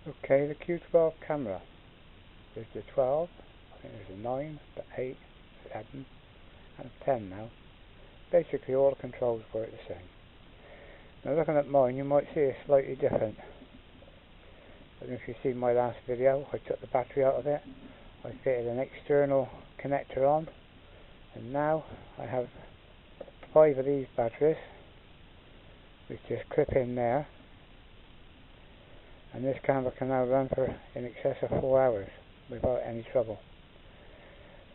Okay, the Q12 camera. There's the 12, I think there's a 9, the 8, 11, and a 10 now. Basically all the controls work the same. Now looking at mine, you might see it's slightly different. I don't know if you've seen my last video. I took the battery out of it, I fitted an external connector on, and now I have 5 of these batteries which just clip in there, and this camera can now run for in excess of 4 hours without any trouble.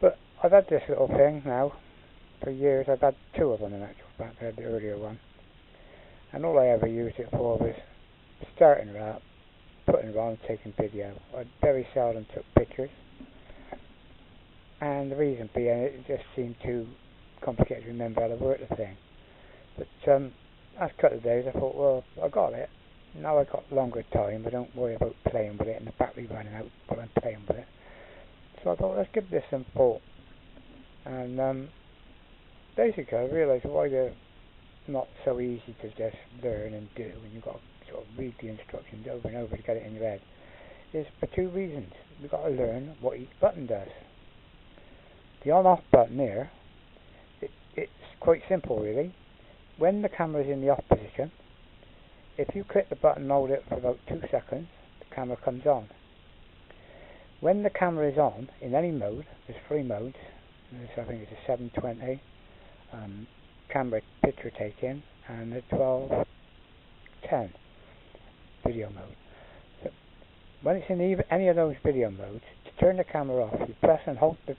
But I've had this little thing now for years. I've had 2 of them in actual fact. I had the earlier one, and all I ever used it for was starting her up, putting her on, and taking video. I very seldom took pictures, and the reason being it just seemed too complicated to remember how to work the thing. But after a couple of days I thought, well, I got it. Now I've got longer time, I don't worry about playing with it and the battery running out while I'm playing with it. So I thought, let's give this some thought. And basically I realised why they're not so easy to just learn and do, and you've got to sort of read the instructions over and over to get it in your head, is for 2 reasons. You've got to learn what each button does. The on-off button here, it's quite simple really. When the camera is in the off position, if you click the button and hold it for about 2 seconds, the camera comes on. When the camera is on, in any mode, there's 3 modes. I think it's a 720 camera picture taking, and a 1210 video mode. So when it's in any of those video modes, to turn the camera off, you press and hold the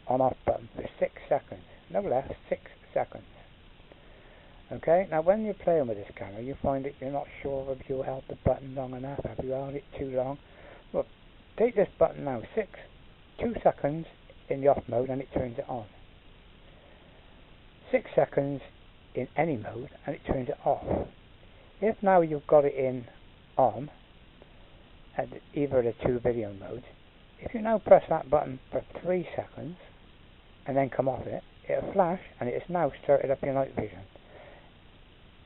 on-off button for 6 seconds. No less, 6 seconds. Okay, now when you're playing with this camera, you find that you're not sure whether you held the button long enough. Have you held it too long? Well, take this button now, 2 seconds in the off mode, and it turns it on. 6 seconds in any mode, and it turns it off. If now you've got it in on at either of the 2 video modes, if you now press that button for 3 seconds and then come off it, it'll flash, and it has now started up your night vision.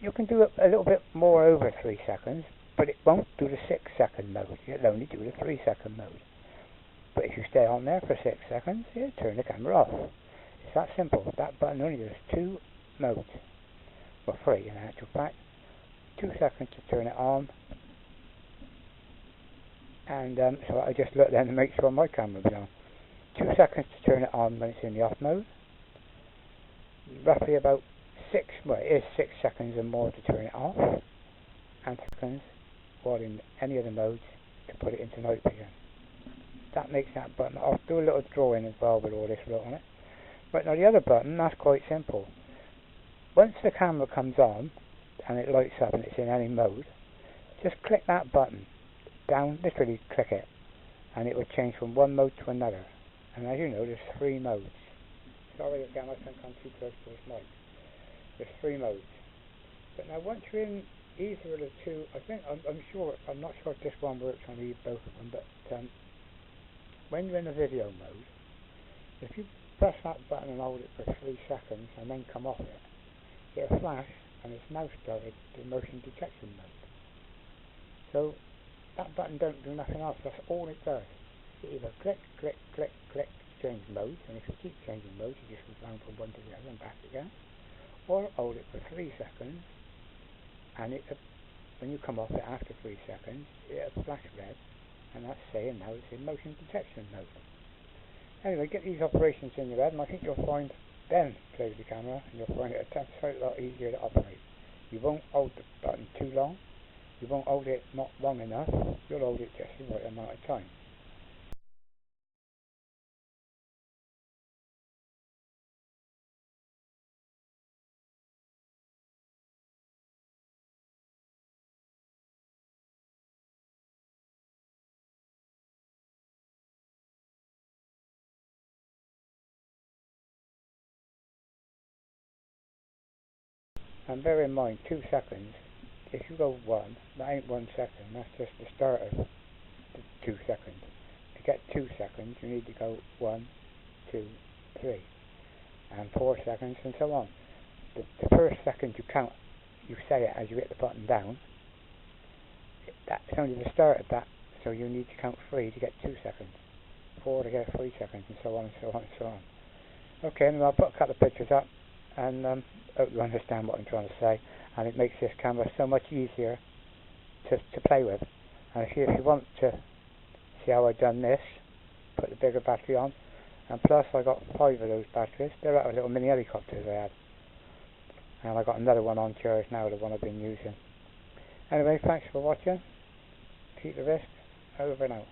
You can do it a little bit more over 3 seconds, but it won't do the 6 second mode. It'll only do the 3 second mode. But if you stay on there for 6 seconds, it'll turn the camera off. It's that simple. That button only does 2 modes. Well, 3 in actual fact. 2 seconds to turn it on. And so I just looked then to make sure my camera was on. 2 seconds to turn it on when it's in the off mode. Roughly about 6 seconds and more to turn it off, and seconds while in any of the modes to put it into night vision. That makes that button. I'll do a little drawing as well with all this wrote on it. Right, now the other button, that's quite simple. Once the camera comes on and it lights up and it's in any mode, just click that button down, literally click it, and it will change from one mode to another. And as you know, there's 3 modes. Sorry again, I think I'm too close to this mic. There's 3 modes. But now once you're in either of the 2, I think, I'm not sure if this one works on both of them, but when you're in the video mode, if you press that button and hold it for 3 seconds and then come off it, it'll flash, and it's now started the motion detection mode. So that button don't do nothing else, that's all it does. You either click, click, click, click to change modes, and if you keep changing modes, you just go down from one to the other and back again. Or hold it for 3 seconds, and when you come off it after 3 seconds, it'll flash red, and that's saying now it's in motion detection mode. Anyway, get these operations in your head, and I think you'll find then play with the camera, and you'll find it a lot easier to operate. You won't hold the button too long, you won't hold it not long enough, you'll hold it just the right amount of time. And bear in mind, 2 seconds, if you go 1, that ain't 1 second, that's just the start of the 2 seconds. To get 2 seconds, you need to go 1, 2, 3, and 4 seconds, and so on. The first second you count, you say it as you hit the button down, that's only the start of that so you need to count 3 to get 2 seconds, 4 to get 3 seconds, and so on and so on and so on. Okay, and I'll put a couple of pictures up, and hope you understand what I'm trying to say, and it makes this camera so much easier to play with. And if you want to see how I've done this, put the bigger battery on, and plus I got 5 of those batteries. They're out of little mini helicopters I had, and I got another one on charge now, the one I've been using. Anyway, thanks for watching. Keep the wrist. Over and out.